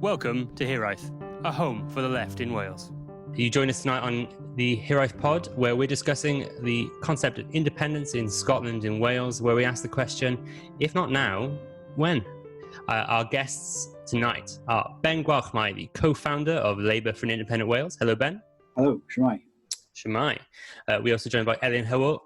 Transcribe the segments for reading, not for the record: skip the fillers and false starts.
Welcome to Hiraeth, a home for the left in Wales. You join us tonight on the Hiraeth pod, where we're discussing the concept of independence in Scotland and Wales, where we ask the question, if not now, when? Our guests tonight are Ben BlogCymru, the co-founder of Labour for an Independent Wales. Hello, Ben. Hello, Shemai. Shemai. We're also joined by Elin Hywel,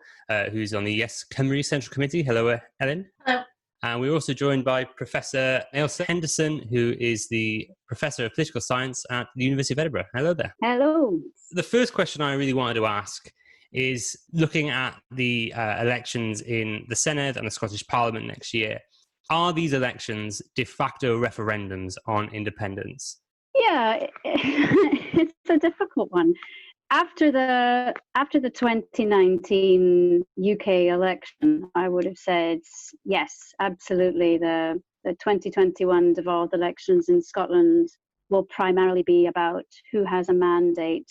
who's on the Yes Cymru Central Committee. Hello, Elin. Hello. And we're also joined by Professor Ailsa Henderson, who is the Professor of Political Science at the University of Edinburgh. Hello there. Hello. The first question I really wanted to ask is looking at the elections in the Senedd and the Scottish Parliament next year. Are these elections de facto referendums on independence? Yeah, it's a difficult one. After the 2019 UK election, I would have said yes, absolutely. The 2021 devolved elections in Scotland will primarily be about who has a mandate.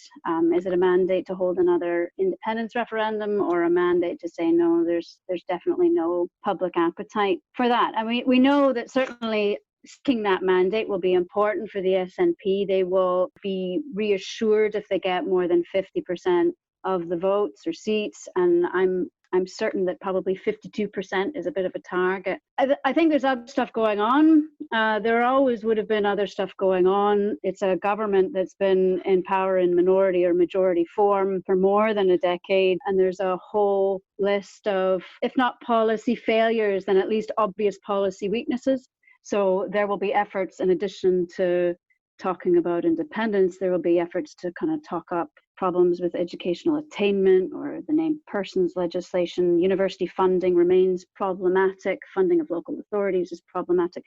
Is it a mandate to hold another independence referendum, or a mandate to say no? There's definitely no public appetite for that. And we know that certainly seeking that mandate will be important for the SNP. They will be reassured if they get more than 50% of the votes or seats, and I'm certain that probably 52% is a bit of a target. I think there's other stuff going on. There always would have been other stuff going on. It's a government that's been in power in minority or majority form for more than a decade, and there's a whole list of, if not policy failures, then at least obvious policy weaknesses. So there will be efforts, in addition to talking about independence, there will be efforts to kind of talk up problems with educational attainment or the named persons legislation. University funding remains problematic. Funding of local authorities is problematic.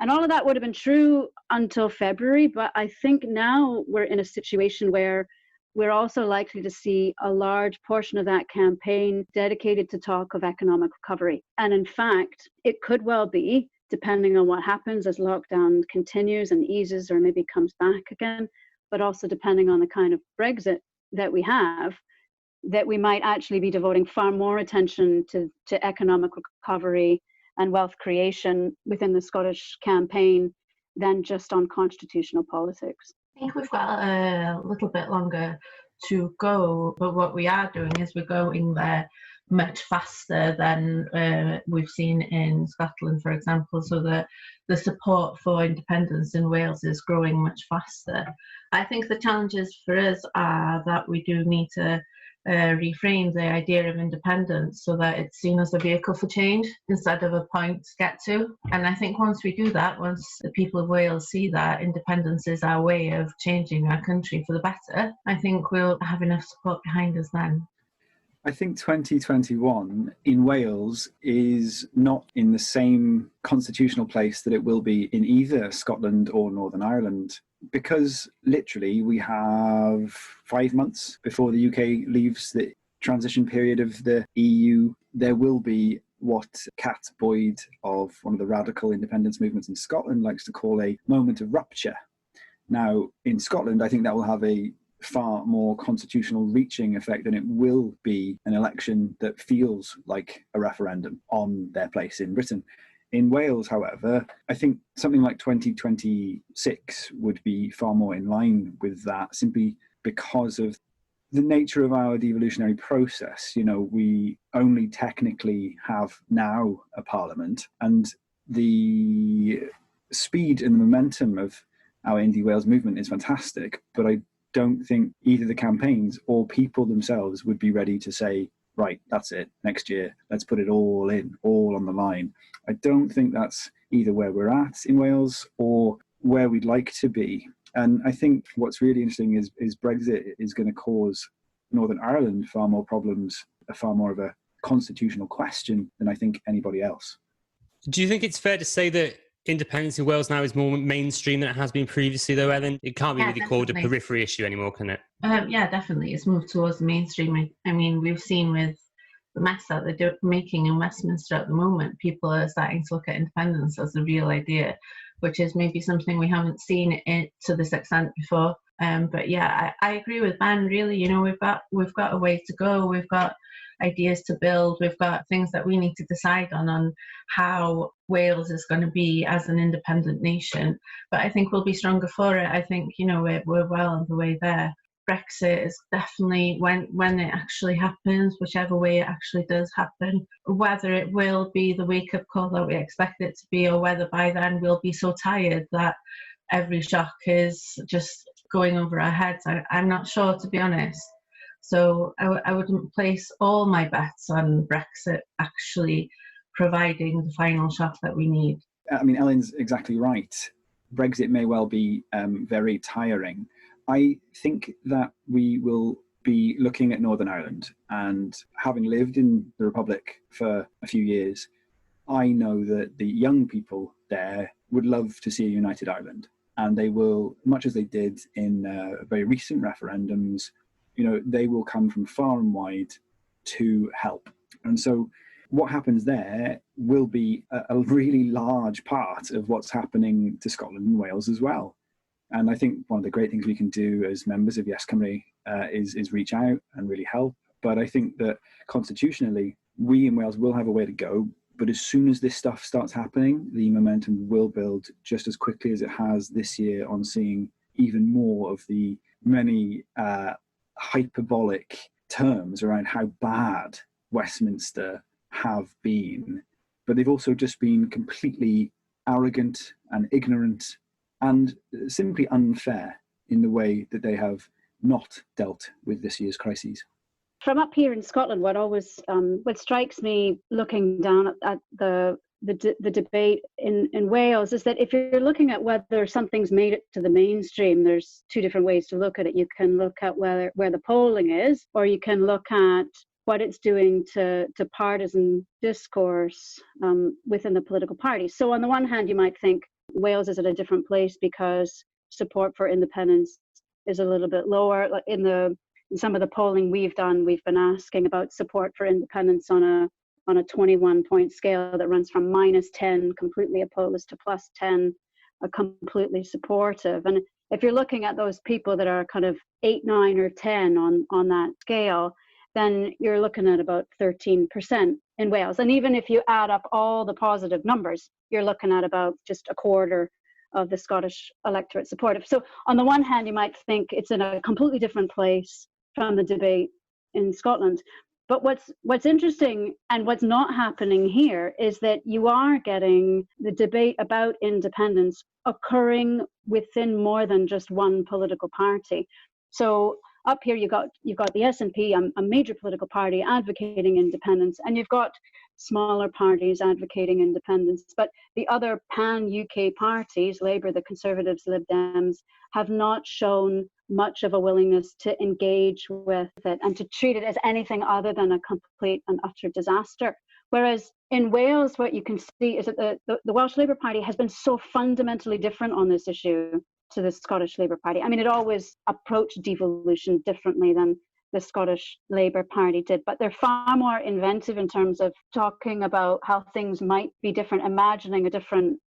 And all of that would have been true until February, but I think now we're in a situation where we're also likely to see a large portion of that campaign dedicated to talk of economic recovery. And in fact, it could well be, depending on what happens as lockdown continues and eases or maybe comes back again, but also depending on the kind of Brexit that we have, that we might actually be devoting far more attention to economic recovery and wealth creation within the Scottish campaign than just on constitutional politics. I think we've got a little bit longer to go, but what we are doing is we're going there much faster than we've seen in Scotland, for example, so that the support for independence in Wales is growing much faster. I think the challenges for us are that we do need to reframe the idea of independence so that it's seen as a vehicle for change instead of a point to get to. And I think once we do that, once the people of Wales see that independence is our way of changing our country for the better, I think we'll have enough support behind us then. I think 2021 in Wales is not in the same constitutional place that it will be in either Scotland or Northern Ireland, because literally we have 5 months before the UK leaves the transition period of the EU. There will be what Kat Boyd of one of the radical independence movements in Scotland likes to call a moment of rupture. Now, in Scotland, I think that will have a far more constitutional reaching effect, and it will be an election that feels like a referendum on their place in Britain. In Wales, however, I think something like 2026 would be far more in line with that, simply because of the nature of our devolutionary process. You know, we only technically have now a parliament, and the speed and the momentum of our Indie Wales movement is fantastic, but I don't think either the campaigns or people themselves would be ready to say, right, that's it, next year, let's put it all in, all on the line. I don't think that's either where we're at in Wales or where we'd like to be. And I think what's really interesting is Brexit is going to cause Northern Ireland far more problems, far more of a constitutional question than I think anybody else. Do you think it's fair to say that independence in Wales now is more mainstream than it has been previously, though, Ellen? It can't be really called a periphery issue anymore, can it? Yeah, definitely. It's moved towards the mainstream. I mean, we've seen with the mess that they're making in Westminster at the moment, people are starting to look at independence as a real idea, which is maybe something we haven't seen it to this extent before. But yeah, I agree with Ben. Really, you know, we've got a way to go. We've got ideas to build. We've got things that we need to decide on how Wales is going to be as an independent nation. But I think we'll be stronger for it. I think, you know, we're well on the way there. Brexit is definitely, when it actually happens, whichever way it actually does happen, whether it will be the wake-up call that we expect it to be, or whether by then we'll be so tired that every shock is just going over our heads, I'm not sure, to be honest. So I wouldn't place all my bets on Brexit actually providing the final shock that we need. I mean, Ellen's exactly right. Brexit may well be very tiring. I think that we will be looking at Northern Ireland, and having lived in the Republic for a few years, I know that the young people there would love to see a united Ireland, and they will, much as they did in very recent referendums, you know, they will come from far and wide to help. And so what happens there will be a really large part of what's happening to Scotland and Wales as well. And I think one of the great things we can do as members of Yes Cymru is reach out and really help. But I think that constitutionally, we in Wales will have a way to go. But as soon as this stuff starts happening, the momentum will build just as quickly as it has this year on seeing even more of the many hyperbolic terms around how bad Westminster have been. But they've also just been completely arrogant and ignorant and simply unfair in the way that they have not dealt with this year's crises. From up here in Scotland, what strikes me looking down at the debate in Wales is that if you're looking at whether something's made it to the mainstream, there's two different ways to look at it. You can look at where the polling is, or you can look at what it's doing to partisan discourse within the political parties. So on the one hand, you might think Wales is at a different place because support for independence is a little bit lower. Like in some of the polling we've done, we've been asking about support for independence on a 21-point scale that runs from -10, completely opposed, to +10, completely supportive. And if you're looking at those people that are kind of 8, 9, or 10 on that scale, then you're looking at about 13% in Wales. And even if you add up all the positive numbers, you're looking at about just a quarter of the Scottish electorate supportive. So on the one hand, you might think it's in a completely different place from the debate in Scotland. But what's interesting and what's not happening here is that you are getting the debate about independence occurring within more than just one political party. So up here you've got the SNP, a major political party advocating independence, and you've got smaller parties advocating independence. But the other pan-UK parties, Labour, the Conservatives, Lib Dems, have not shown much of a willingness to engage with it and to treat it as anything other than a complete and utter disaster. Whereas in Wales, what you can see is that the Welsh Labour Party has been so fundamentally different on this issue to the Scottish Labour Party. I mean, it always approached devolution differently than the Scottish Labour Party did, but they're far more inventive in terms of talking about how things might be different, imagining a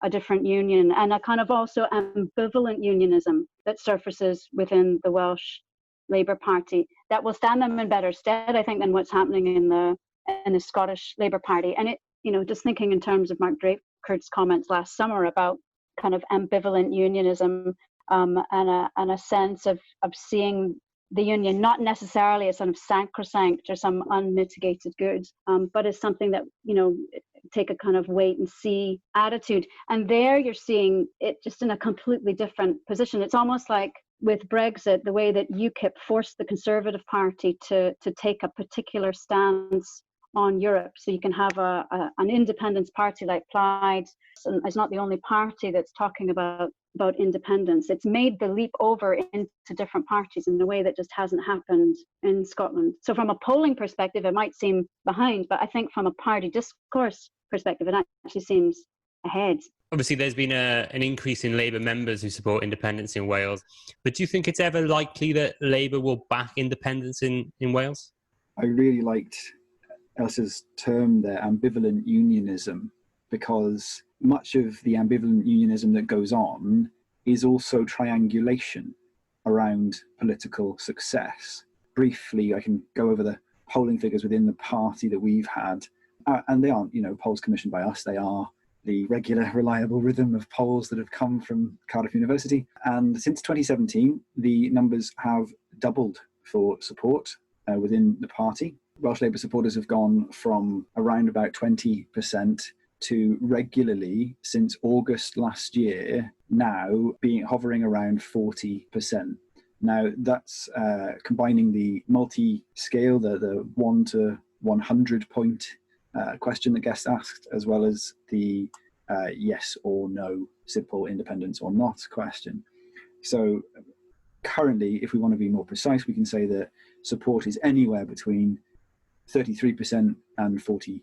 different union, and a kind of also ambivalent unionism that surfaces within the Welsh Labour Party that will stand them in better stead, I think, than what's happening in the Scottish Labour Party. And it, you know, just thinking in terms of Mark Drakeford's comments last summer about kind of ambivalent unionism and a sense of seeing the union not necessarily as sort of sacrosanct or some unmitigated good, but as something that, you know, take a kind of wait and see attitude. And there you're seeing it just in a completely different position. It's almost like with Brexit, the way that UKIP forced the Conservative Party to take a particular stance on Europe. So you can have an independence party like Plaid, and it's not the only party that's talking about independence. It's made the leap over into different parties in a way that just hasn't happened in Scotland. So from a polling perspective, it might seem behind, but I think from a party discourse perspective, it actually seems ahead. Obviously, there's been an increase in Labour members who support independence in Wales, but do you think it's ever likely that Labour will back independence in Wales? I really liked Elsa's term there, ambivalent unionism, because much of the ambivalent unionism that goes on is also triangulation. around political success. Briefly, I can go over the polling figures within the party that we've had. And they aren't, polls commissioned by us. They are the regular, reliable rhythm of polls that have come from Cardiff University. And since 2017, the numbers have doubled for support within the party. Welsh Labour supporters have gone from around about 20% to regularly, since August last year, now hovering around 40%. Now, that's combining the multi-scale, the 1 to 100 point question that gets asked, as well as the yes or no, simple independence or not question. So currently, if we want to be more precise, we can say that support is anywhere between 33% and 41%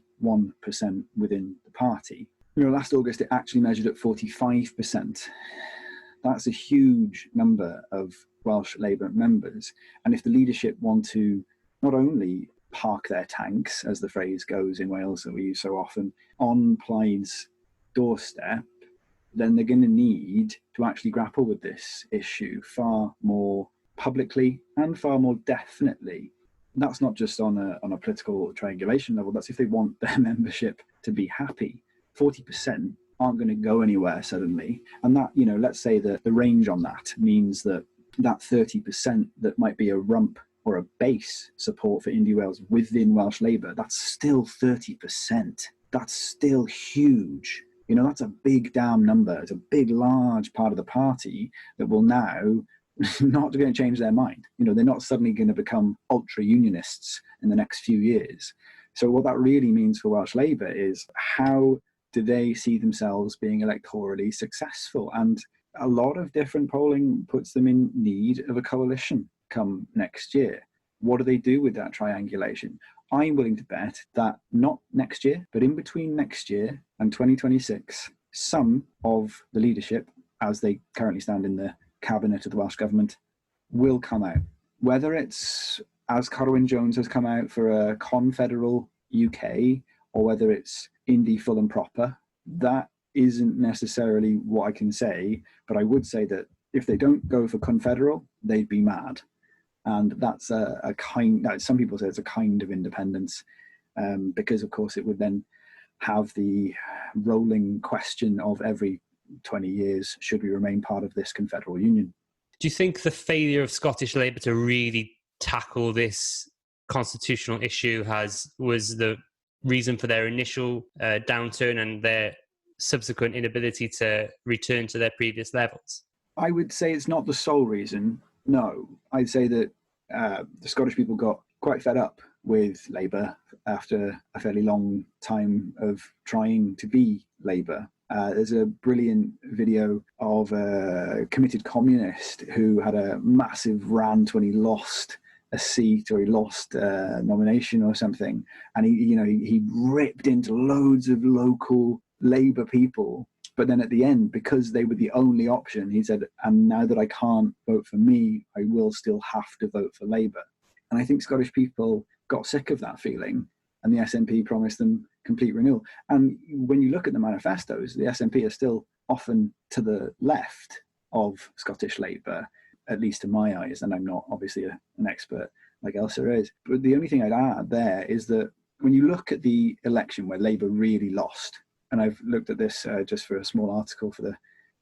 within the party. Last August, it actually measured at 45%. That's a huge number of Welsh Labour members. And if the leadership want to not only park their tanks, as the phrase goes in Wales that we use so often, on Plaid's doorstep, then they're going to need to actually grapple with this issue far more publicly and far more definitely. That's not just on a political triangulation level. That's if they want their membership to be happy. 40% aren't going to go anywhere suddenly. And that, let's say that the range on that means that 30% that might be a rump or a base support for Indie Wales within Welsh Labour, that's still 30%. That's still huge. That's a big damn number. It's a big, large part of the party that will now not going to change their mind. They're not suddenly going to become ultra unionists in the next few years. So what that really means for Welsh Labour is, how do they see themselves being electorally successful? And a lot of different polling puts them in need of a coalition come next year. What do they do with that triangulation? I'm willing to bet that not next year, but in between next year and 2026, some of the leadership, as they currently stand in the cabinet of the Welsh Government, will come out. Whether it's, as Corwyn Jones has come out for a confederal UK, or whether it's Indie full and proper, that isn't necessarily what I can say, but I would say that if they don't go for confederal, they'd be mad. And that's some people say it's a kind of independence, because of course it would then have the rolling question of every 20 years, should we remain part of this confederal union? Do you think the failure of Scottish Labour to really tackle this constitutional issue was the reason for their initial downturn and their subsequent inability to return to their previous levels? I would say it's not the sole reason, no. I'd say that the Scottish people got quite fed up with Labour after a fairly long time of trying to be Labour. There's a brilliant video of a committed communist who had a massive rant when he lost a seat, or he lost a nomination or something, and he ripped into loads of local Labour people. But then at the end, because they were the only option, he said, and now that I can't vote for me, I will still have to vote for Labour. And I think Scottish people got sick of that feeling, and the SNP promised them complete renewal. And when you look at the manifestos, the SNP are still often to the left of Scottish Labour, at least to my eyes, and I'm not obviously an expert like Elsa is. But the only thing I'd add there is that when you look at the election where Labour really lost, and I've looked at this just for a small article for the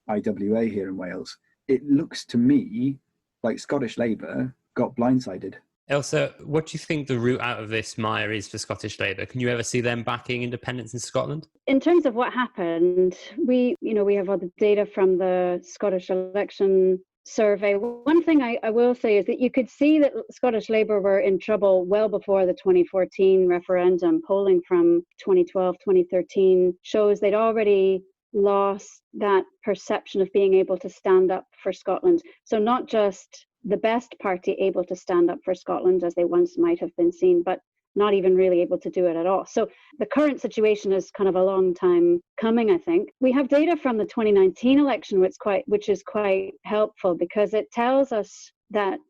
IWA here in Wales, it looks to me like Scottish Labour got blindsided. Elsa, what do you think the route out of this mire is for Scottish Labour? Can you ever see them backing independence in Scotland? In terms of what happened, we have all the data from the Scottish election survey. One thing I will say is that you could see that Scottish Labour were in trouble well before the 2014 referendum. Polling from 2012, 2013 shows they'd already lost that perception of being able to stand up for Scotland. So not just the best party able to stand up for Scotland as they once might have been seen, but not even really able to do it at all. So the current situation is kind of a long time coming, I think. We have data from the 2019 election, which is quite helpful, because it tells us that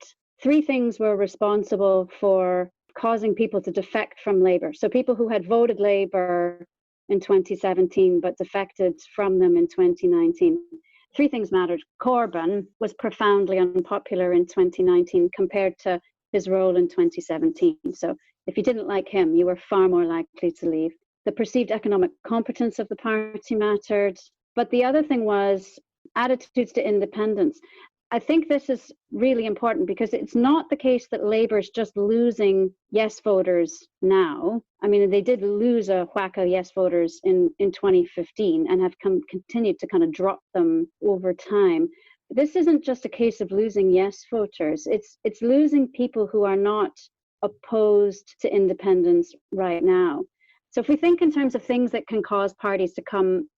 3 things were responsible for causing people to defect from Labour. So people who had voted Labour in 2017 but defected from them in 2019. three things mattered. Corbyn was profoundly unpopular in 2019 compared to his role in 2017. So if you didn't like him, you were far more likely to leave. The perceived economic competence of the party mattered. But the other thing was attitudes to independence. I think this is really important because it's not the case that Labour is just losing yes voters now. I mean, they did lose a whack of yes voters in 2015 and have continued to kind of drop them over time. This isn't just a case of losing yes voters. It's losing people who are not opposed to independence right now. So if we think in terms of things that can cause parties to come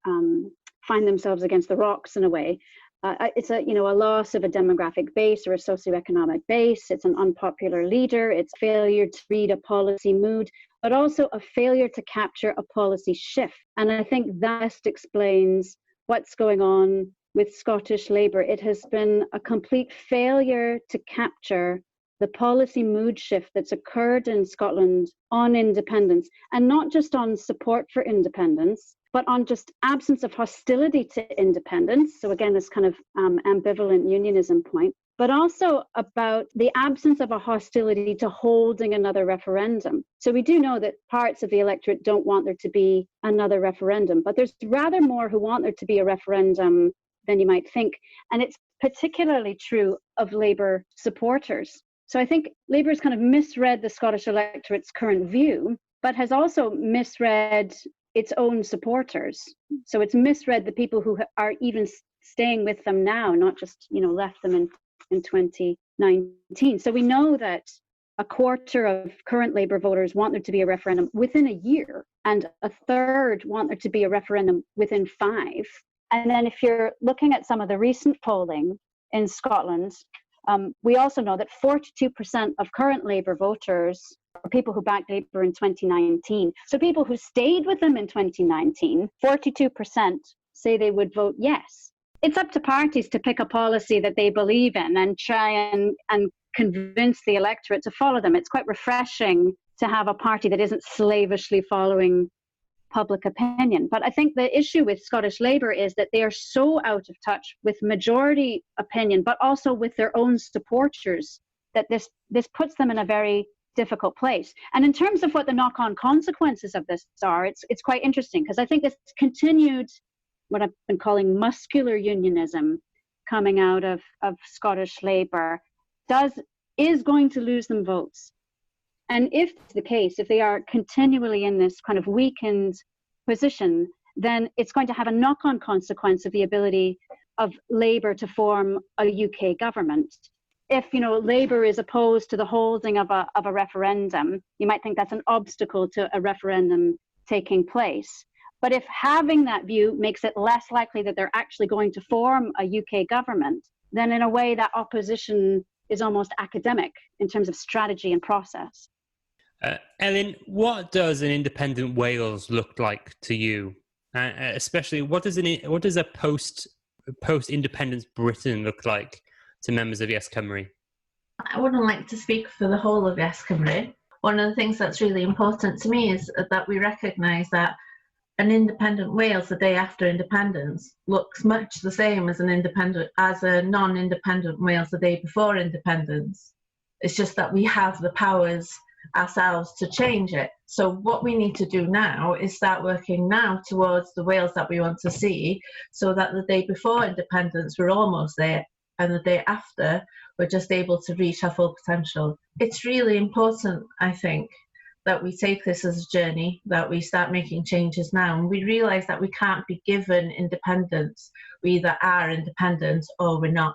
find themselves against the rocks in a way, it's a loss of a demographic base or a socioeconomic base. It's an unpopular leader. It's failure to read a policy mood, but also a failure to capture a policy shift. And I think that best explains what's going on with Scottish Labour. It has been a complete failure to capture the policy mood shift that's occurred in Scotland on independence, and not just on support for independence, but on just absence of hostility to independence. So again, this kind of ambivalent unionism point, but also about the absence of a hostility to holding another referendum. So we do know that parts of the electorate don't want there to be another referendum, but there's rather more who want there to be a referendum than you might think. And it's particularly true of Labour supporters. So I think Labour has kind of misread the Scottish electorate's current view, but has also misread its own supporters. So it's misread the people who are even staying with them now, not just, left them in 2019. So we know that a quarter of current Labour voters want there to be a referendum within a year, and a third want there to be a referendum within 5. And then if you're looking at some of the recent polling in Scotland, we also know that 42% of current Labour voters are people who backed Labour in 2019. So people who stayed with them in 2019, 42% say they would vote yes. It's up to parties to pick a policy that they believe in and try and convince the electorate to follow them. It's quite refreshing to have a party that isn't slavishly following public opinion. But I think the issue with Scottish Labour is that they are so out of touch with majority opinion, but also with their own supporters, that this puts them in a very difficult place. And in terms of what the knock-on consequences of this are, it's quite interesting, because I think this continued, what I've been calling muscular unionism coming out of Scottish Labour is going to lose them votes. And if it's the case, if they are continually in this kind of weakened position, then it's going to have a knock-on consequence of the ability of Labour to form a UK government. If Labour is opposed to the holding of a referendum, you might think that's an obstacle to a referendum taking place. But if having that view makes it less likely that they're actually going to form a UK government, then in a way that opposition is almost academic in terms of strategy and process. Elin, what does an independent Wales look like to you? Especially, what does a post-independence Britain look like to members of Yes Cymru? I wouldn't like to speak for the whole of Yes Cymru. One of the things that's really important to me is that we recognise that an independent Wales the day after independence looks much the same as a non-independent Wales the day before independence. It's just that we have the powers ourselves to change it. So what we need to do now is start working now towards the Wales that we want to see, so that the day before independence we're almost there, and the day after we're just able to reach our full potential. It's really important, I think, that we take this as a journey, that we start making changes now, and we realise that we can't be given independence. We either are independent or we're not.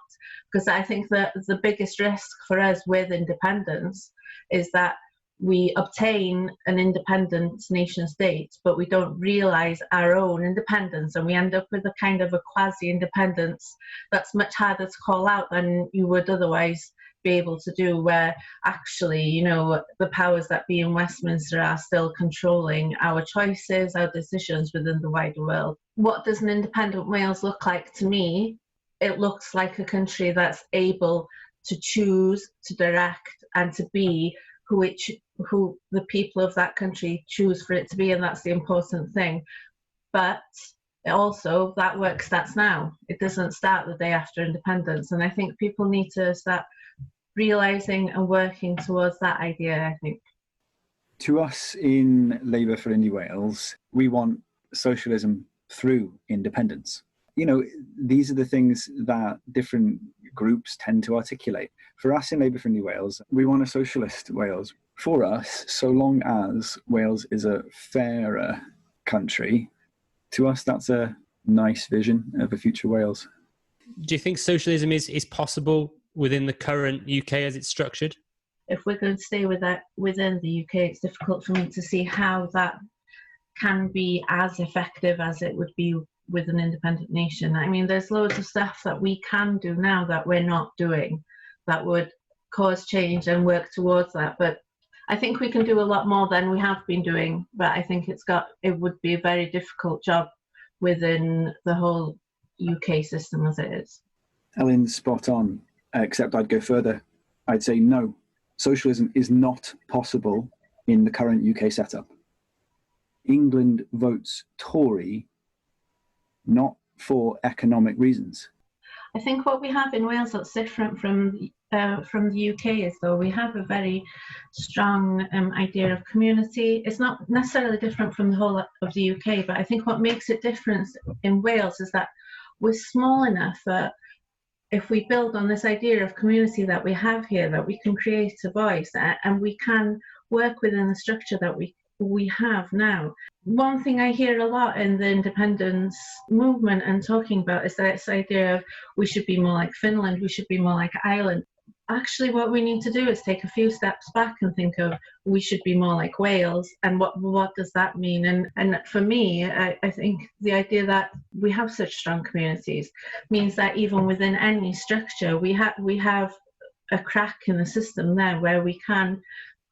Because I think that the biggest risk for us with independence is that we obtain an independent nation state, but we don't realise our own independence, and we end up with a kind of a quasi-independence that's much harder to call out than you would otherwise be able to do, where actually, the powers that be in Westminster are still controlling our choices, our decisions within the wider world. What does an independent Wales look like to me? It looks like a country that's able to choose, to direct, and to be who the people of that country choose for it to be, and that's the important thing. But also that work starts now. It doesn't start the day after independence. And I think people need to start realising and working towards that idea, I think. To us in Labour for Indie Wales, we want socialism through independence. You know, these are the things that different groups tend to articulate. For us in Labour for Indie Wales, we want a socialist Wales. For us, so long as Wales is a fairer country, to us that's a nice vision of a future Wales. Do you think socialism is possible within the current UK as it's structured? If we're going to stay with that within the UK, it's difficult for me to see how that can be as effective as it would be with an independent nation. I mean, there's loads of stuff that we can do now that we're not doing that would cause change and work towards that. But I think we can do a lot more than we have been doing. But I think it would be a very difficult job within the whole UK system as it is. Ellen's spot on, except I'd go further. I'd say no, socialism is not possible in the current UK setup. England votes Tory not for economic reasons. I think what we have in Wales that's different from the UK is, though, we have a very strong idea of community. It's not necessarily different from the whole of the UK, but I think what makes it different in Wales is that we're small enough that if we build on this idea of community that we have here, that we can create a voice and we can work within the structure that we have now. One thing I hear a lot in the independence movement and talking about is this idea of we should be more like Finland, we should be more like Ireland. Actually, what we need to do is take a few steps back and think of we should be more like Wales, and what does that mean? And for me, I think the idea that we have such strong communities means that even within any structure, we have a crack in the system there where we can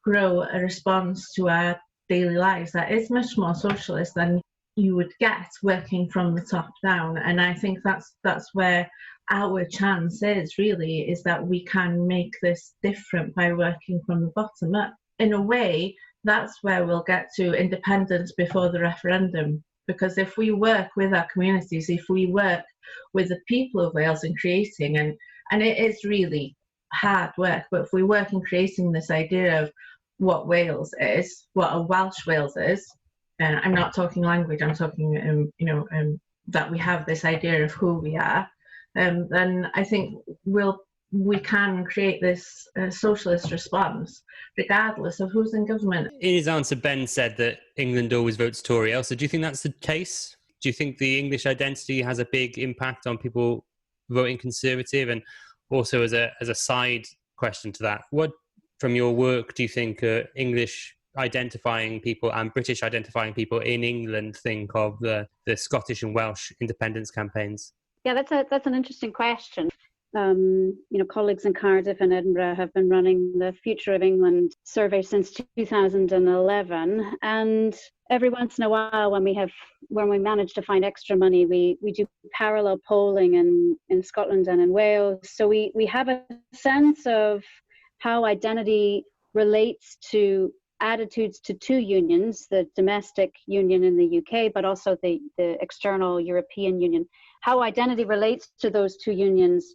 grow a response to our daily lives that is much more socialist than you would get working from the top down. And I think that's where our chance is that we can make this different by working from the bottom up. In a way, that's where we'll get to independence before the referendum, because if we work with our communities, if we work with the people of Wales in creating, and it is really hard work, but if we work in creating this idea of what Wales is, what a Welsh Wales is, and I'm not talking language, I'm talking that we have this idea of who we are, then I think we can create this socialist response regardless of who's in government. In his answer, Ben said that England always votes Tory. Elsa, do you think that's the case? Do you think the English identity has a big impact on people voting Conservative? And also as a side question to that, what from your work do you think English identifying people and British identifying people in England think of the Scottish and Welsh independence campaigns? Yeah, that's an interesting question. Colleagues in Cardiff and Edinburgh have been running the Future of England survey since 2011, and every once in a while when we manage to find extra money, we do parallel polling in Scotland and in Wales. So we have a sense of how identity relates to attitudes to two unions, the domestic union in the UK, but also the external European Union, how identity relates to those two unions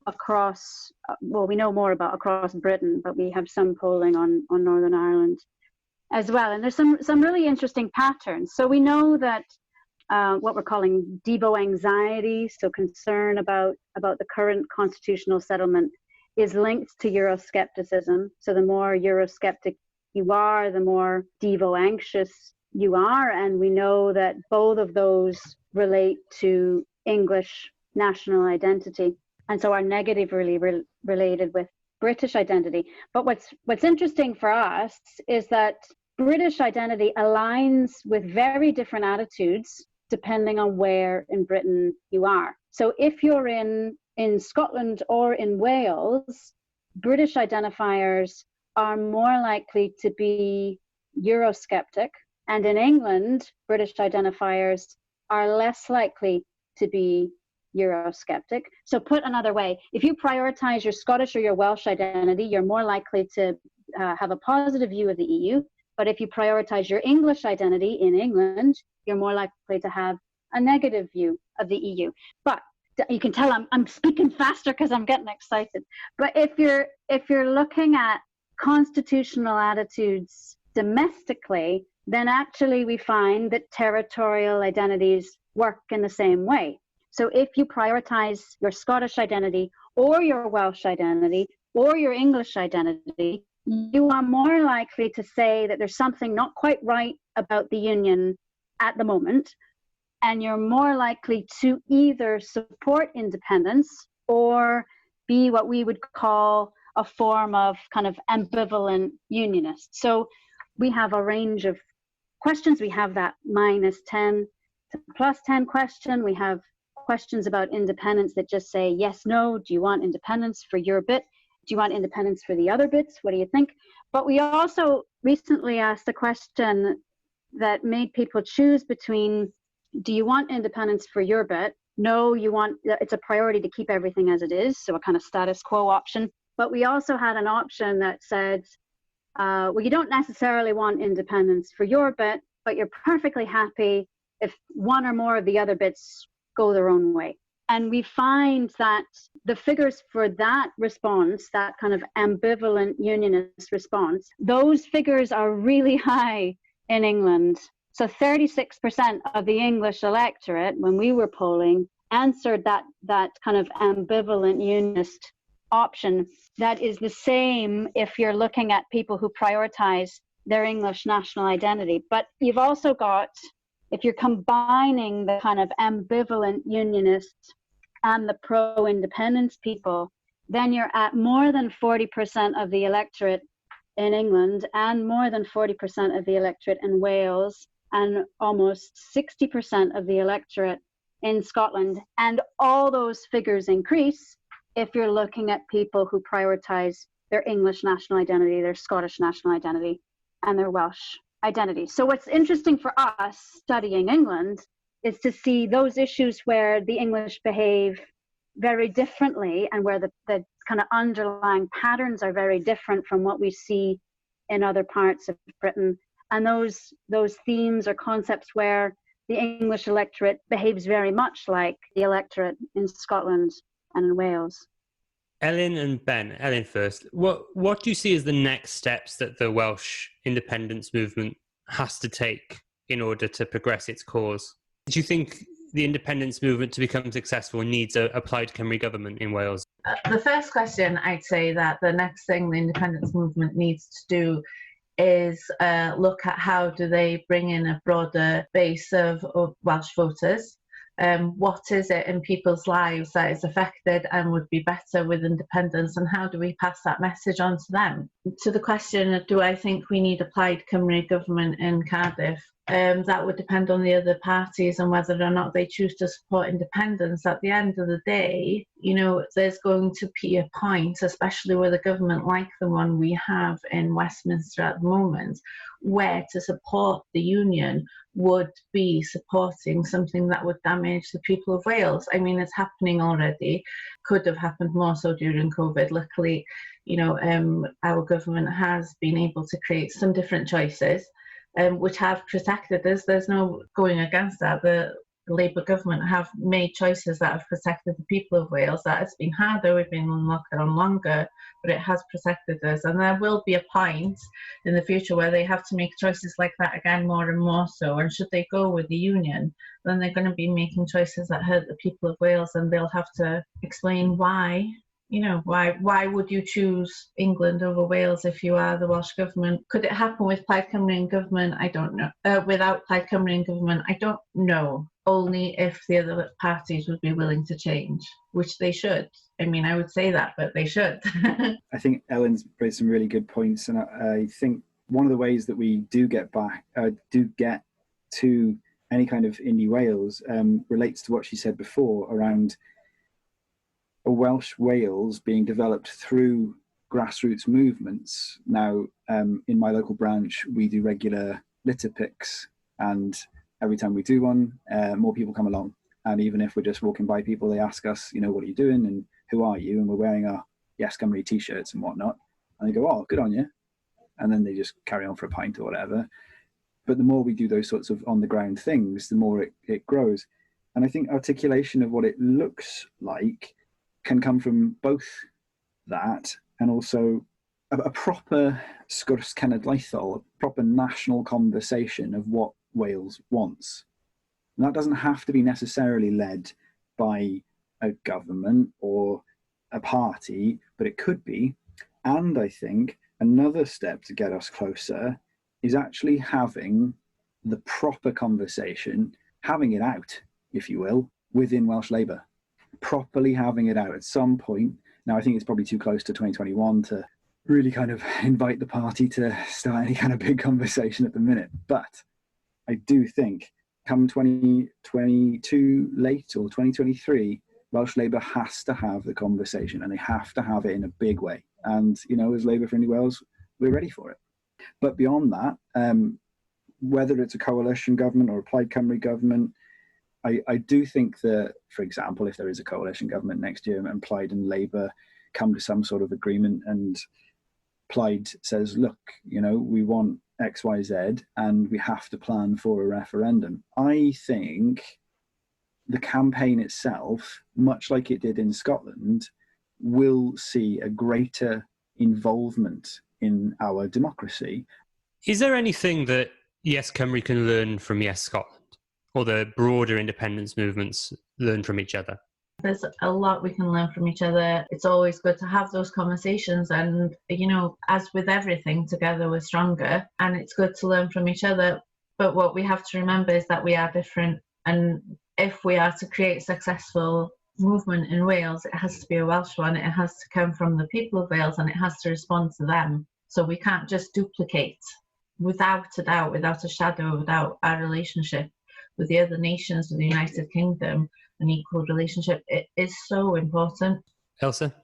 across, we know more about across Britain, but we have some polling on Northern Ireland as well. And there's some really interesting patterns. So we know that what we're calling Devo anxiety, so concern about the current constitutional settlement, is linked to Euroscepticism. So the more Eurosceptic you are, the more Devo anxious you are. And we know that both of those relate to English national identity, and so are negatively related with British identity. But what's interesting for us is that British identity aligns with very different attitudes depending on where in Britain you are. So if you're in Scotland or in Wales, British identifiers are more likely to be Eurosceptic, and in England, British identifiers are less likely to be Eurosceptic. So put another way, if you prioritize your Scottish or your Welsh identity, you're more likely to have a positive view of the EU. But if you prioritize your English identity in England, you're more likely to have a negative view of the EU. But you can tell I'm speaking faster because I'm getting excited. But if you're looking at constitutional attitudes domestically, then actually we find that territorial identities work in the same way. So if you prioritize your Scottish identity or your Welsh identity or your English identity, you are more likely to say that there's something not quite right about the union at the moment, and you're more likely to either support independence or be what we would call a form of kind of ambivalent unionist. So we have a range of questions. We have that -10 to +10 question. We have questions about independence that just say yes, no. Do you want independence for your bit? Do you want independence for the other bits? What do you think? But we also recently asked a question that made people choose between, do you want independence for your bit? No, it's a priority to keep everything as it is, so a kind of status quo option. But we also had an option that said, well, you don't necessarily want independence for your bit, but you're perfectly happy if one or more of the other bits go their own way. And we find that the figures for that response, that kind of ambivalent unionist response, those figures are really high in England. So 36% of the English electorate, when we were polling, answered that kind of ambivalent unionist option. That is the same if you're looking at people who prioritize their English national identity. But you've also got, if you're combining the kind of ambivalent unionists and the pro-independence people, then you're at more than 40% of the electorate in England and more than 40% of the electorate in Wales and almost 60% of the electorate in Scotland. And all those figures increase if you're looking at people who prioritize their English national identity, their Scottish national identity, and their Welsh identity. So what's interesting for us studying England is to see those issues where the English behave very differently and where the kind of underlying patterns are very different from what we see in other parts of Britain. And those themes or concepts where the English electorate behaves very much like the electorate in Scotland and in Wales. Ellen and Ben, Ellen first. What do you see as the next steps that the Welsh independence movement has to take in order to progress its cause? Do you think the independence movement to become successful needs a Plaid Cymru government in Wales? The first question, I'd say that the next thing the independence movement needs to do is look at how do they bring in a broader base of Welsh voters. What is it in people's lives that is affected and would be better with independence, and how do we pass that message on to them? To the question, do I think we need a Plaid Cymru government in Cardiff? That would depend on the other parties and whether or not they choose to support independence. At the end of the day, there's going to be a point, especially with a government like the one we have in Westminster at the moment, where to support the union would be supporting something that would damage the people of Wales. I mean, it's happening already. Could have happened more so during COVID. Luckily, our government has been able to create some different choices which have protected us. There's no going against that. The Labour government have made choices that have protected the people of Wales. That has been harder, we've been on lockdown longer, but it has protected us. And there will be a point in the future where they have to make choices like that again, more and more so. And should they go with the union, then they're going to be making choices that hurt the people of Wales, and they'll have to explain why. Why would you choose England over Wales if you are the Welsh government? Could it happen with Plaid Cymru government? I don't know. Without Plaid Cymru government, I don't know. Only if the other parties would be willing to change, which they should. I mean, I would say that, but they should. I think Ellen's raised some really good points, and I think one of the ways that we do get to any kind of indie Wales relates to what she said before around a Welsh Wales being developed through grassroots movements. Now, in my local branch, we do regular litter picks, and every time we do one, more people come along. And even if we're just walking by people, they ask us, what are you doing and who are you? And we're wearing our Yes Cymru t-shirts and whatnot. And they go, oh, good on you. And then they just carry on for a pint or whatever. But the more we do those sorts of on the ground things, the more it grows. And I think articulation of what it looks like can come from both that and also a proper sgwrs cenedlaethol, a proper national conversation of what Wales wants. And that doesn't have to be necessarily led by a government or a party, but it could be. And I think another step to get us closer is actually having the proper conversation, having it out, if you will, within Welsh Labour. Properly having it out at some point. Now, I think it's probably too close to 2021 to really kind of invite the party to start any kind of big conversation at the minute. But I do think come 2022 late or 2023, Welsh Labour has to have the conversation, and they have to have it in a big way. And, you know, as Labour Friendly Wales, we're ready for it. But beyond that, whether it's a coalition government or a Plaid Cymru government, I do think that, for example, if there is a coalition government next year and Plaid and Labour come to some sort of agreement and Plaid says, look, you know, we want X, Y, Z and we have to plan for a referendum, I think the campaign itself, much like it did in Scotland, will see a greater involvement in our democracy. Is there anything that Yes Cymru can learn from Yes Scotland, or the broader independence movements learn from each other? There's a lot we can learn from each other. It's always good to have those conversations, and, you know, as with everything, together we're stronger, and it's good to learn from each other. But what we have to remember is that we are different, and if we are to create a successful movement in Wales, it has to be a Welsh one. It has to come from the people of Wales, and it has to respond to them. So we can't just duplicate, without a doubt, without a shadow, without our relationship with the other nations, with the United Kingdom, an equal relationship. It is so important. Elsa?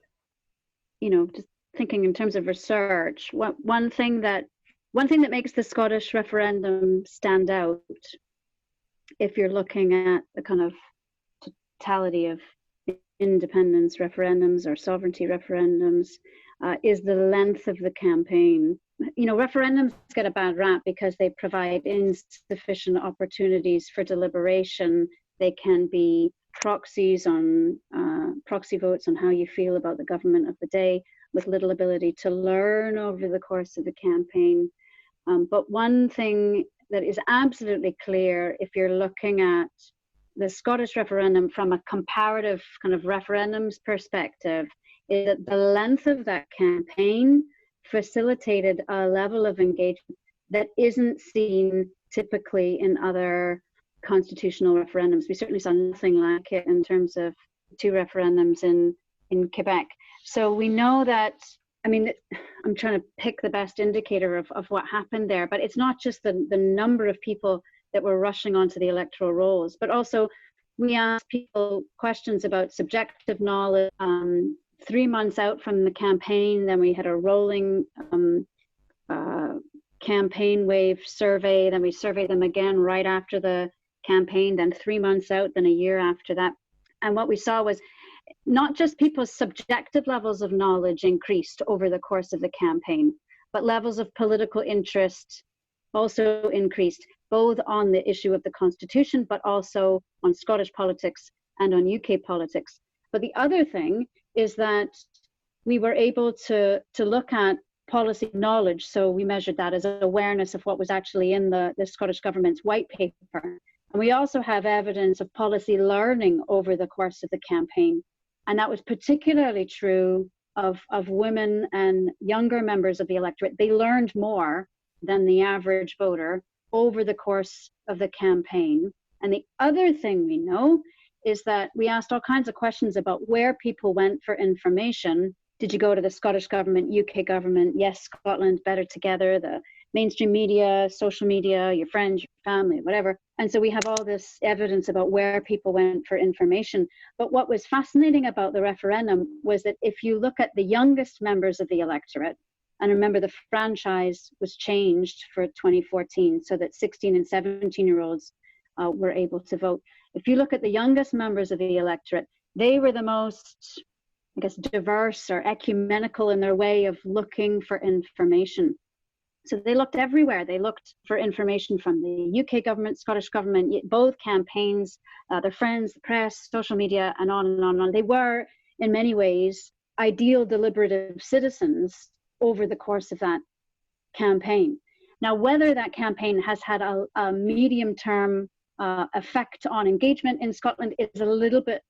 You know, just thinking in terms of research, one thing that makes the Scottish referendum stand out, if you're looking at the kind of totality of independence referendums or sovereignty referendums, is the length of the campaign. You know, referendums get a bad rap because they provide insufficient opportunities for deliberation. They can be proxies on proxy votes on how you feel about the government of the day, with little ability to learn over the course of the campaign. But one thing that is absolutely clear, if you're looking at the Scottish referendum from a comparative kind of referendums perspective, is that the length of that campaign facilitated a level of engagement that isn't seen typically in other constitutional referendums. We certainly saw nothing like it in terms of two referendums in Quebec. So we know that, I mean, I'm trying to pick the best indicator of what happened there, but it's not just the number of people that were rushing onto the electoral rolls, but also we asked people questions about subjective knowledge 3 months out from the campaign. Then we had a rolling campaign wave survey. Then we surveyed them again right after the campaign, then 3 months out, then a year after that. And what we saw was not just people's subjective levels of knowledge increased over the course of the campaign, but levels of political interest also increased, both on the issue of the Constitution, but also on Scottish politics and on UK politics. But the other thing is that we were able to look at policy knowledge. So we measured that as awareness of what was actually in the Scottish Government's white paper. And we also have evidence of policy learning over the course of the campaign. And that was particularly true of women and younger members of the electorate. They learned more than the average voter over the course of the campaign. And the other thing we know is that we asked all kinds of questions about where people went for information. Did you go to the Scottish Government, UK Government, Yes Scotland, Better Together, the mainstream media, social media, your friends, your family, whatever. And so we have all this evidence about where people went for information. But what was fascinating about the referendum was that if you look at the youngest members of the electorate, and remember the franchise was changed for 2014 so that 16 and 17-year-olds were able to vote. If you look at the youngest members of the electorate, they were the most, I guess, diverse or ecumenical in their way of looking for information. So they looked everywhere. They looked for information from the UK government, Scottish government, both campaigns, their friends, the press, social media, and on and on and on. They were, in many ways, ideal deliberative citizens over the course of that campaign. Now, whether that campaign has had a medium-term effect on engagement in Scotland is a little bit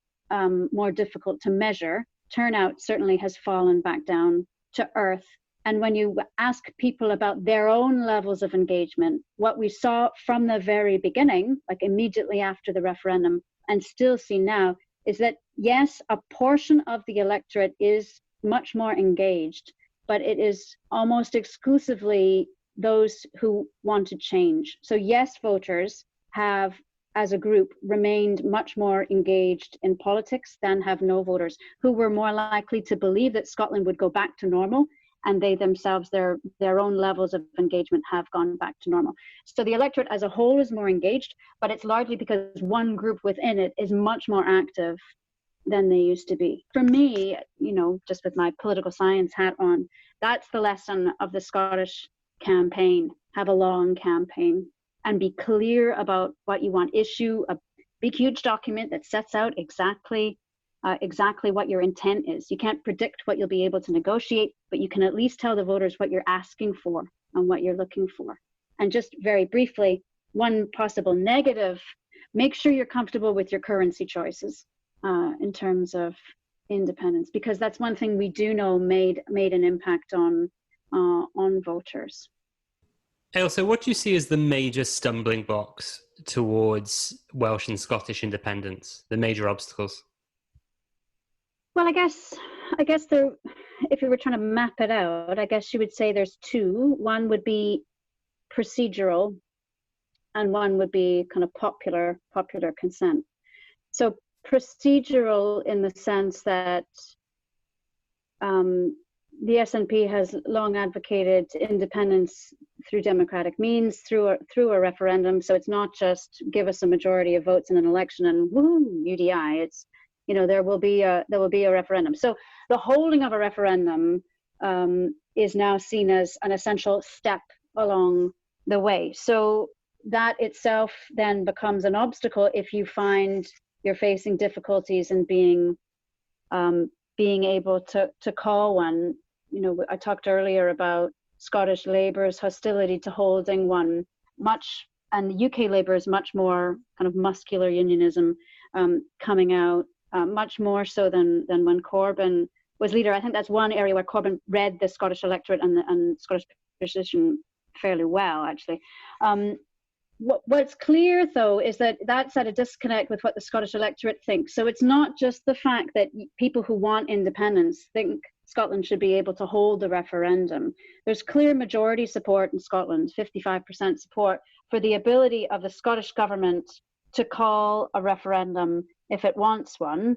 more difficult to measure. Turnout certainly has fallen back down to earth. And when you ask people about their own levels of engagement, what we saw from the very beginning, like immediately after the referendum, and still see now, is that yes, a portion of the electorate is much more engaged, but it is almost exclusively those who want to change. So yes, voters have, as a group, remained much more engaged in politics than have no voters, who were more likely to believe that Scotland would go back to normal, and they themselves, their own levels of engagement have gone back to normal. So the electorate as a whole is more engaged, but it's largely because one group within it is much more active than they used to be. For me, you know, just with my political science hat on, that's the lesson of the Scottish campaign. Have a long campaign and be clear about what you want. Issue a big, huge document that sets out exactly what your intent is. You can't predict what you'll be able to negotiate, but you can at least tell the voters what you're asking for and what you're looking for. And just very briefly, one possible negative, make sure you're comfortable with your currency choices in terms of independence, because that's one thing we do know made an impact on voters. Ailsa, what do you see as the major stumbling blocks towards Welsh and Scottish independence, the major obstacles? Well, I guess there, if you were trying to map it out, I guess you would say there's two. One would be procedural, and one would be kind of popular consent. So procedural in the sense that the SNP has long advocated independence through democratic means, through a referendum. So it's not just give us a majority of votes in an election and woo, UDI. It's, you know, there will be a referendum. So the holding of a referendum is now seen as an essential step along the way. So that itself then becomes an obstacle if you find you're facing difficulties in being able to call one. You know, I talked earlier about Scottish Labour's hostility to holding one, and the UK Labour is much more kind of muscular unionism coming out. Much more so than when Corbyn was leader. I think that's one area where Corbyn read the Scottish electorate and Scottish position fairly well, actually. What's clear, though, is that that's at a disconnect with what the Scottish electorate thinks. So it's not just the fact that people who want independence think Scotland should be able to hold the referendum. There's clear majority support in Scotland, 55% support, for the ability of the Scottish government to call a referendum if it wants one,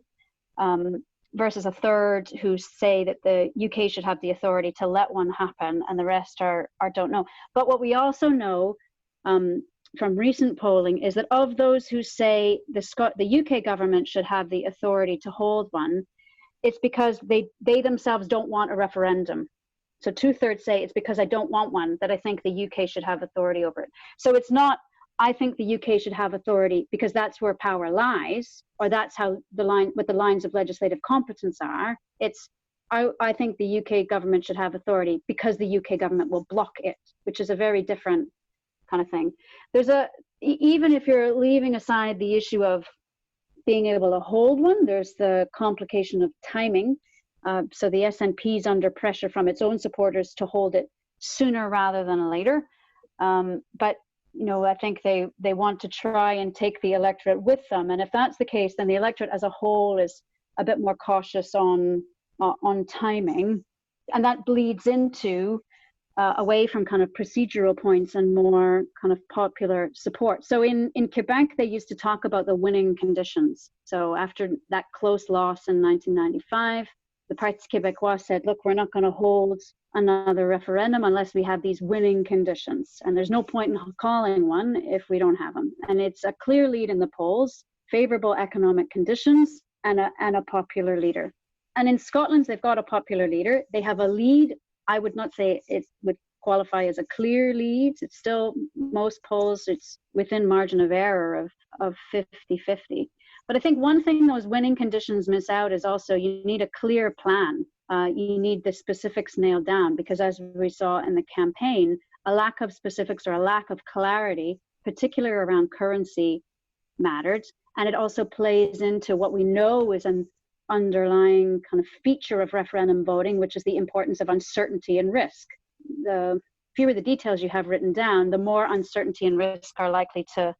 versus a third who say that the UK should have the authority to let one happen, and the rest are don't know. But what we also know from recent polling is that of those who say the UK government should have the authority to hold one, it's because they themselves don't want a referendum. So 2/3 say it's because I don't want one that I think the UK should have authority over it. So it's not, I think the UK should have authority because that's where power lies, or that's how what the lines of legislative competence are. It's, I think the UK government should have authority because the UK government will block it, which is a very different kind of thing. Even if you're leaving aside the issue of being able to hold one, there's the complication of timing. So the SNP is under pressure from its own supporters to hold it sooner rather than later. But you know, I think they want to try and take the electorate with them. And if that's the case, then the electorate as a whole is a bit more cautious on timing. And that bleeds into away from kind of procedural points and more kind of popular support. So in Quebec, they used to talk about the winning conditions. So after that close loss in 1995, the Parti Québécois said, look, we're not going to hold another referendum unless we have these winning conditions. And there's no point in calling one if we don't have them. And it's a clear lead in the polls, favorable economic conditions, and a popular leader. And in Scotland, they've got a popular leader. They have a lead. I would not say it would qualify as a clear lead. It's still, most polls, it's within margin of error of 50-50. But I think one thing those winning conditions miss out is also you need a clear plan. You need the specifics nailed down, because as we saw in the campaign, a lack of specifics or a lack of clarity, particularly around currency, mattered. And it also plays into what we know is an underlying kind of feature of referendum voting, which is the importance of uncertainty and risk. The fewer the details you have written down, the more uncertainty and risk are likely to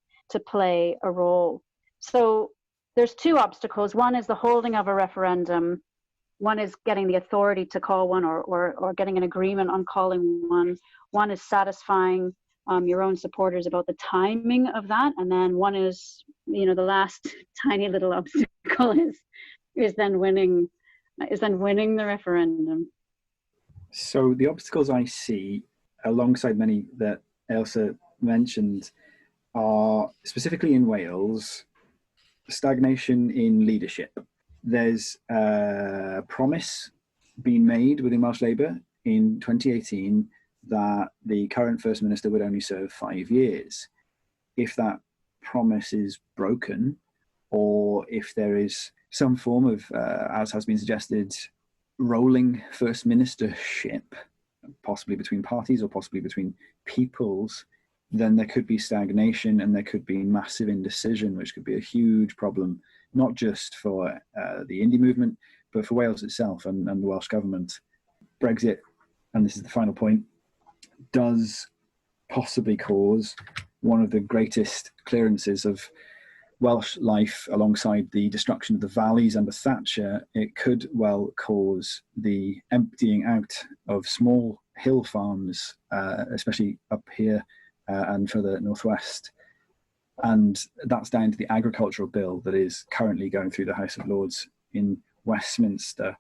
play a role. So there's two obstacles. One is the holding of a referendum. One is getting the authority to call one, or getting an agreement on calling one. One is satisfying your own supporters about the timing of that. And then one is, the last tiny little obstacle is then winning the referendum. So the obstacles I see, alongside many that Ailsa mentioned, are specifically in Wales, stagnation in leadership. There's a promise being made within Welsh Labour in 2018 that the current First Minister would only serve 5 years. If that promise is broken, or if there is some form of, as has been suggested, rolling First Ministership, possibly between parties or possibly between peoples, then there could be stagnation and there could be massive indecision, which could be a huge problem, not just for the indie movement, but for Wales itself and the Welsh government. Brexit, and this is the final point, does possibly cause one of the greatest clearances of Welsh life alongside the destruction of the valleys under Thatcher. It could well cause the emptying out of small hill farms, especially up here and further northwest. And that's down to the agricultural bill that is currently going through the House of Lords in Westminster.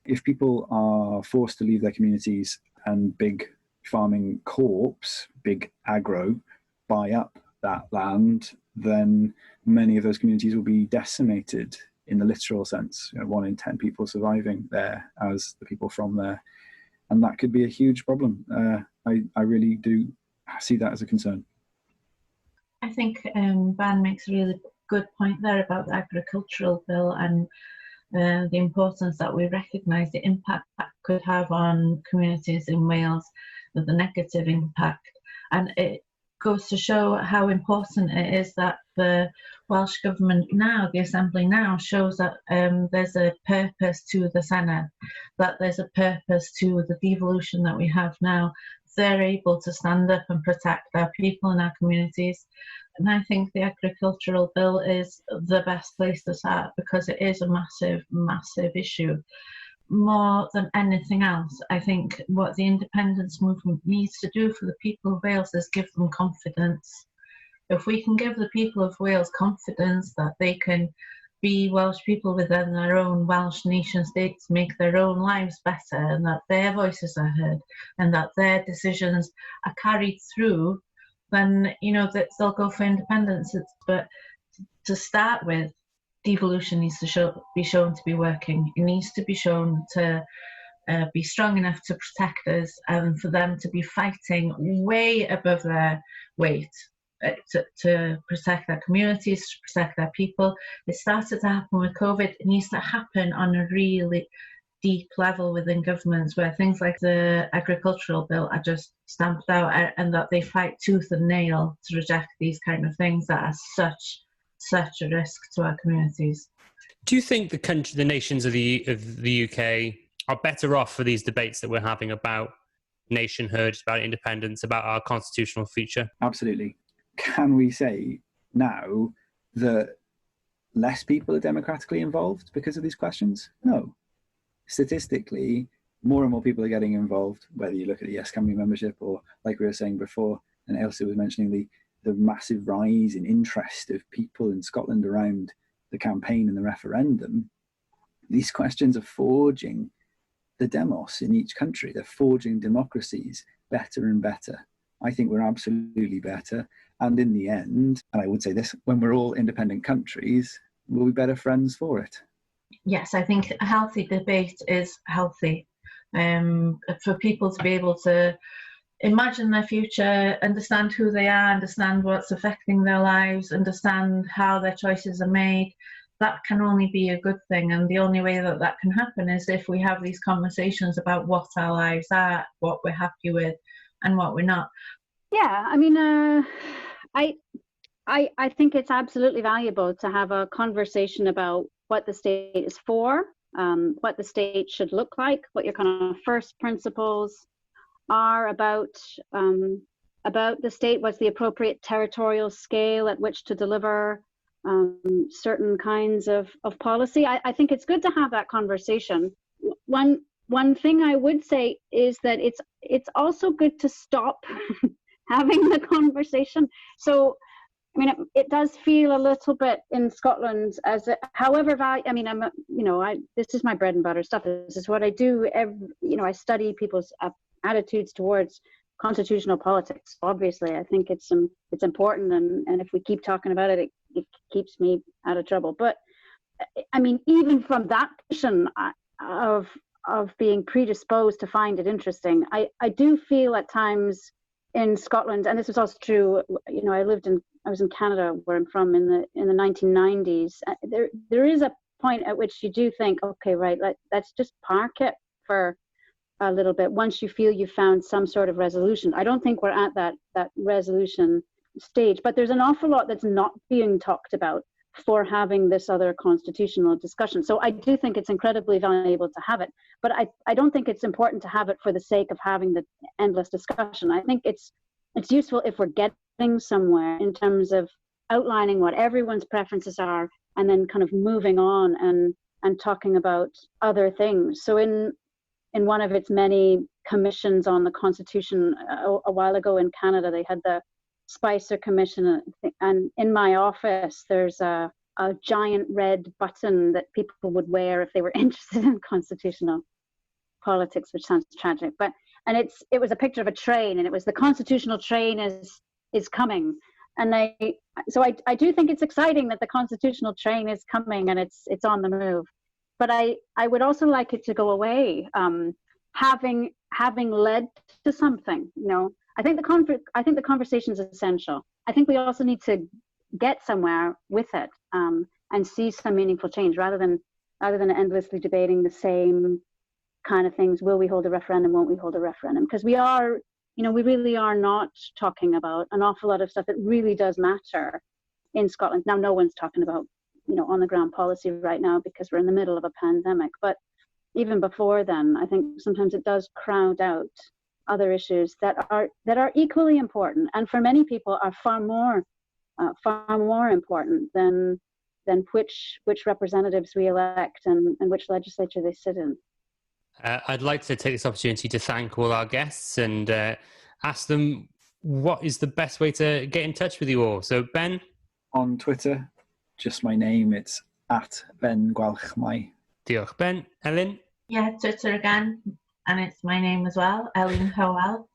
If people are forced to leave their communities and big farming corps, big agro, buy up that land, then many of those communities will be decimated in the literal sense. 1 in 10 people surviving there as the people from there. And that could be a huge problem. I really do see that as a concern. I think Van makes a really good point there about the agricultural bill and the importance that we recognise the impact that could have on communities in Wales, the negative impact. And it goes to show how important it is that the Welsh Government now, the Assembly now, shows that there's a purpose to the Senedd, that there's a purpose to the devolution that we have now. They're able to stand up and protect our people and our communities. And I think the agricultural bill is the best place to start, because it is a massive, massive issue. More than anything else, I think what the independence movement needs to do for the people of Wales is give them confidence. If we can give the people of Wales confidence that they can be Welsh people within their own Welsh nation states, make their own lives better, and that their voices are heard and that their decisions are carried through, then that they'll go for independence. But to start with, devolution needs to be shown to be working. It needs to be shown to be strong enough to protect us, and for them to be fighting way above their weight to protect their communities, to protect their people. It started to happen with COVID. It needs to happen on a really deep level within governments, where things like the agricultural bill are just stamped out, and that they fight tooth and nail to reject these kind of things that are such a risk to our communities. Do you think the nations of the UK are better off for these debates that we're having about nationhood, about independence, about our constitutional future? Absolutely. Can we say now that less people are democratically involved because of these questions? No. Statistically, more and more people are getting involved, whether you look at the Yes Cymru membership, or like we were saying before, and Ailsa was mentioning the massive rise in interest of people in Scotland around the campaign and the referendum. These questions are forging the demos in each country. They're forging democracies better and better. I think we're absolutely better. And in the end, and I would say this, when we're all independent countries, we'll be better friends for it. Yes, I think a healthy debate is healthy. For people to be able to imagine their future, understand who they are, understand what's affecting their lives, understand how their choices are made, that can only be a good thing. And the only way that that can happen is if we have these conversations about what our lives are, what we're happy with, and what we're not. Yeah, I mean, I think it's absolutely valuable to have a conversation about what the state is for, what the state should look like, what your kind of first principles are about the state, what's the appropriate territorial scale at which to deliver certain kinds of policy. I think it's good to have that conversation. One thing I would say is that it's also good to stop having the conversation. So, I mean, it does feel a little bit in Scotland as however I mean, this is my bread and butter stuff. This is what I do. I study people's attitudes towards constitutional politics. Obviously, I think it's important, and if we keep talking about it, it keeps me out of trouble. But I mean, even from that position of being predisposed to find it interesting, I do feel at times in Scotland, and this was also true. I was in Canada, where I'm from, in the 1990s. There is a point at which you do think, okay, right, let's just park it for a little bit once you feel you found some sort of resolution. I don't think we're at that resolution stage, but there's an awful lot that's not being talked about for having this other constitutional discussion. So I do think it's incredibly valuable to have it, but I don't think it's important to have it for the sake of having the endless discussion. I think it's useful if we're getting somewhere in terms of outlining what everyone's preferences are and then kind of moving on and talking about other things. So in one of its many commissions on the Constitution a while ago in Canada, they had the Spicer Commission, and in my office there's a giant red button that people would wear if they were interested in constitutional politics, which sounds tragic, and it was a picture of a train, and it was the constitutional train is coming. And I do think it's exciting that the constitutional train is coming and it's on the move. But I would also like it to go away, having led to something. I think the conversation is essential. I think we also need to get somewhere with it and see some meaningful change rather than endlessly debating the same kind of things. Will we hold a referendum? Won't we hold a referendum? Because we really are not talking about an awful lot of stuff that really does matter in Scotland. Now, no one's talking about on the ground policy right now because we're in the middle of a pandemic. But even before then, I think sometimes it does crowd out other issues that are equally important, and for many people are far more important than which representatives we elect and which legislature they sit in. I'd like to take this opportunity to thank all our guests and ask them what is the best way to get in touch with you all. So Ben? On Twitter, just my name, it's @BenGwalchMai. Diolch. Ben? Elin? Yeah, Twitter again, and it's my name as well, Elin Howell.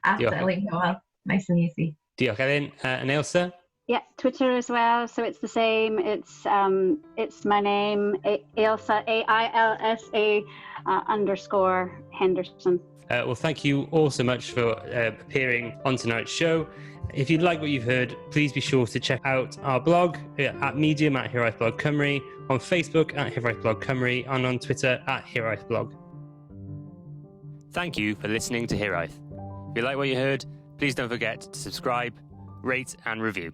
Elin Howell. Nice and easy. Diolch, Elin. And Ailsa? Yeah, Twitter as well. So it's the same. It's my name, Ailsa, AILSA _Henderson. Well, thank you all so much for appearing on tonight's show. If you like what you've heard, please be sure to check out our blog at Medium @HiraethBlogCymru, on Facebook @HiraethBlogCymru, and on Twitter @HiraethBlog. Thank you for listening to Hiraeth. If you like what you heard, please don't forget to subscribe, rate, and review.